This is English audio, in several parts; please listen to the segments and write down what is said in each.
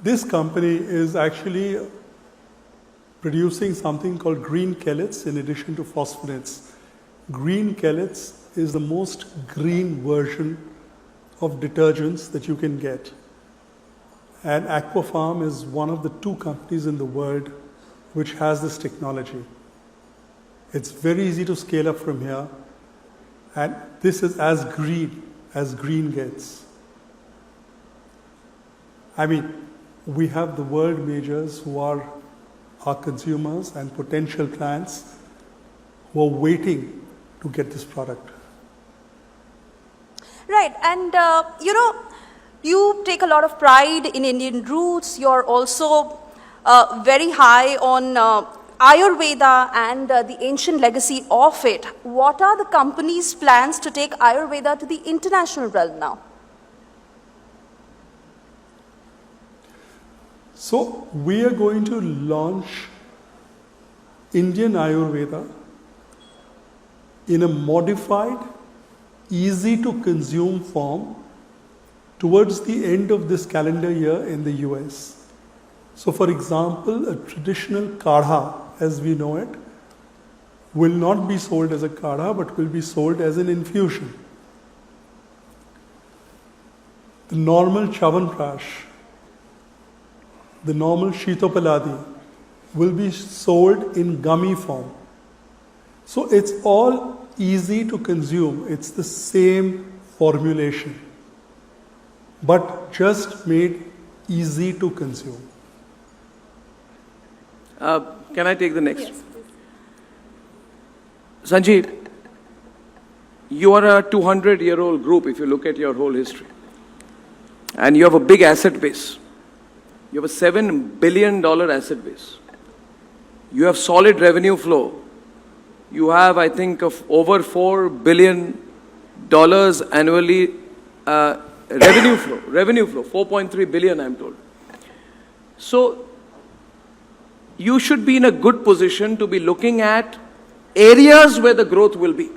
This company is actually producing something called green chelates in addition to phosphonates. Green chelates is the most green version of detergents that you can get. And Aquafarm is one of the 2 companies in the world which has this technology. It's very easy to scale up from here, and this is as green gets. I mean, we have the world majors who are our consumers and potential clients who are waiting to get this product. Right, and you take a lot of pride in Indian roots. You're also very high on Ayurveda and the ancient legacy of it. What are the company's plans to take Ayurveda to the international realm now? So we are going to launch Indian Ayurveda in a modified, easy to consume form towards the end of this calendar year in the US. So for example, a traditional kadha, as we know it, will not be sold as a kadha but will be sold as an infusion. The normal chavanprash, the normal shitopaladi will be sold in gummy form. So it's all easy to consume. It's the same formulation, but just made easy to consume. Can I take the next? Yes, Sanjeev, you are a 200-year-old group if you look at your whole history. And you have a big asset base. You have a $7 billion asset base. You have solid revenue flow. You have, I think, of over $4 billion annually revenue flow, 4.3 billion, I'm told. So you should be in a good position to be looking at areas where the growth will be.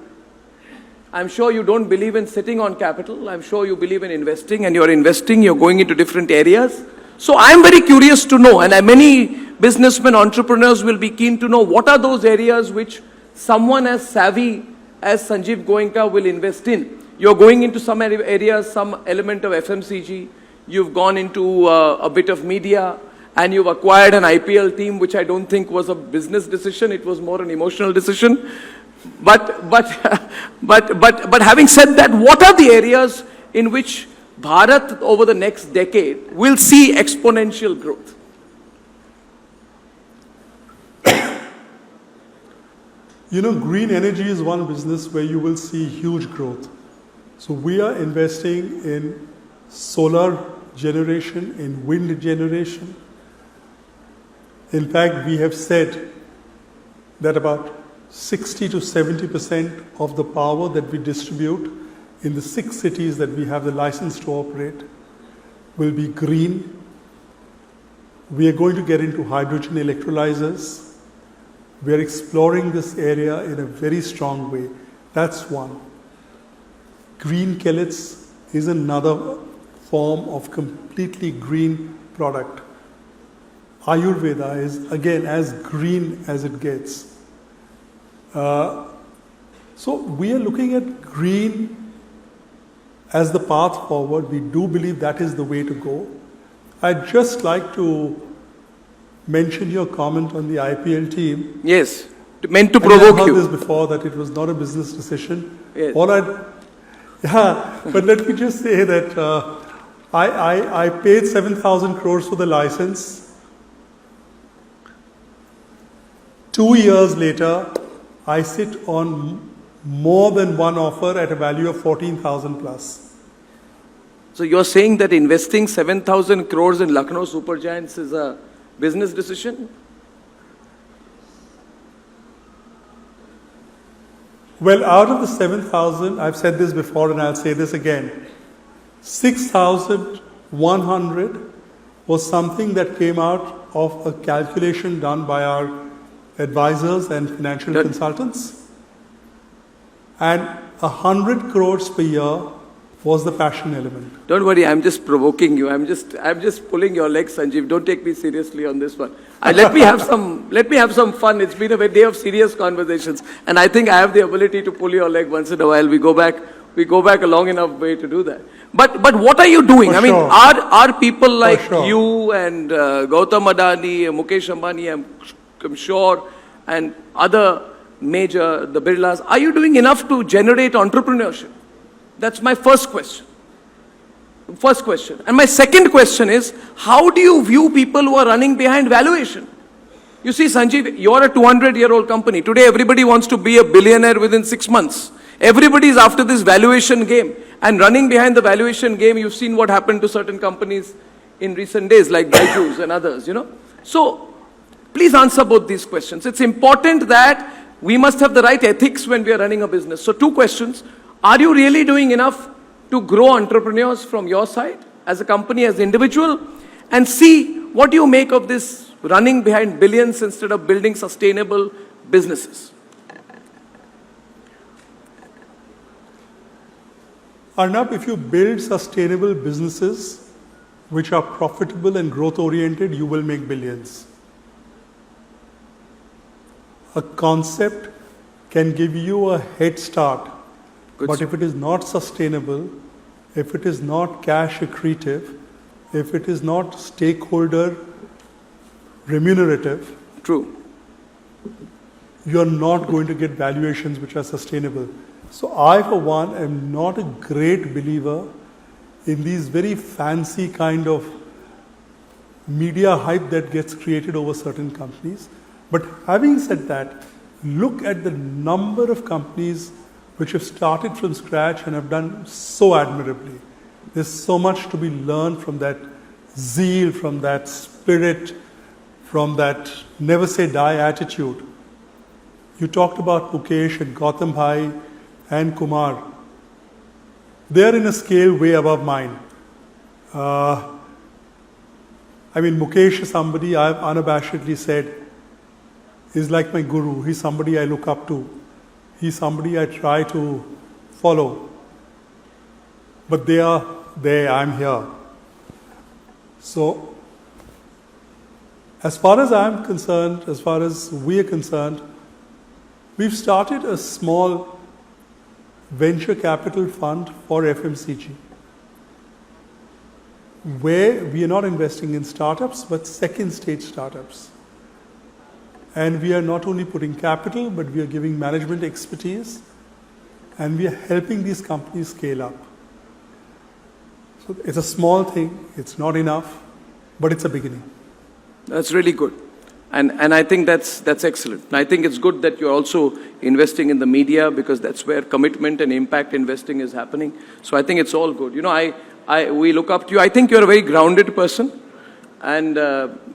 I'm sure you don't believe in sitting on capital. I'm sure you believe in investing, and you're investing, you're going into different areas. So I'm very curious to know, and many businessmen, entrepreneurs will be keen to know what are those areas which someone as savvy as Sanjiv Goenka will invest in. You're going into some areas, some element of FMCG, you've gone into a bit of media, and you've acquired an IPL team, which I don't think was a business decision, it was more an emotional decision. But having said that, what are the areas in which Bharat over the next decade will see exponential growth? You know, green energy is one business where you will see huge growth. So we are investing in solar generation, in wind generation. In fact, we have said that about 60 to 70% of the power that we distribute in the 6 cities that we have the license to operate will be green. We are going to get into hydrogen electrolyzers. We are exploring this area in a very strong way. That's one. Green chelates is another form of completely green product. Ayurveda is again as green as it gets. So we are looking at green as the path forward. We do believe that is the way to go. I'd just like to mention your comment on the IPL team. Yes, meant to provoke you. I've heard this before, that it was not a business decision. Yes. But let me just say that I paid 7,000 crores for the license. 2 years later, I sit on more than one offer at a value of 14,000 plus. So you're saying that investing 7,000 crores in Lucknow Super Giants is a business decision? Well, out of the 7,000, I've said this before and I'll say this again, 6,100 was something that came out of a calculation done by our advisors and financial consultants. And 100 crores per year was the passion element. Don't worry, I'm just provoking you. I'm just pulling your legs, Sanjeev. Don't take me seriously on this one. Let me have some fun. It's been a day of serious conversations, and I think I have the ability to pull your leg once in a while. We go back a long enough way to do that. But what are you doing? For I mean, sure. are people like sure. you and Gautam Adani, Mukesh Ambani, I'm sure, and other major, the Birlas, are you doing enough to generate entrepreneurship? That's my first question. And my second question is, how do you view people who are running behind valuation? You see, Sanjeev, you're a 200-year-old company. Today, everybody wants to be a billionaire within 6 months. Everybody is after this valuation game. And running behind the valuation game, you've seen what happened to certain companies in recent days, like Byju's and others, So, please answer both these questions. It's important that we must have the right ethics when we are running a business. So, 2 questions. Are you really doing enough to grow entrepreneurs from your side as a company, as an individual? And C, what do you make of this running behind billions instead of building sustainable businesses? Arnab, if you build sustainable businesses which are profitable and growth oriented, you will make billions. A concept can give you a head start. But if it is not sustainable, if it is not cash accretive, if it is not stakeholder remunerative, True. you're not going to get valuations which are sustainable. So I, for one, am not a great believer in these very fancy kind of media hype that gets created over certain companies. But having said that, look at the number of companies which have started from scratch and have done so admirably. There's so much to be learned from that zeal, from that spirit, from that never say die attitude. You talked about Mukesh and Gautam Bhai and Kumar. They're in a scale way above mine. Mukesh is somebody I've unabashedly said is like my guru. He's somebody I look up to. He's somebody I try to follow. But they are there, I'm here. So, as far as I'm concerned, as far as we are concerned, we've started a small venture capital fund for FMCG, where we are not investing in startups, but second stage startups. And we are not only putting capital, but we are giving management expertise, and we are helping these companies scale up. So it's a small thing, it's not enough, but it's a beginning. That's really good. And I think that's excellent. And I think it's good that you're also investing in the media, because that's where commitment and impact investing is happening. So I think it's all good. We look up to you. I think you're a very grounded person. And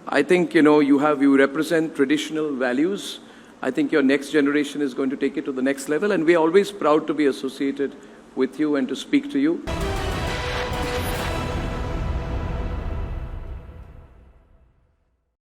I think, you represent traditional values. I think your next generation is going to take it to the next level. And we're always proud to be associated with you and to speak to you.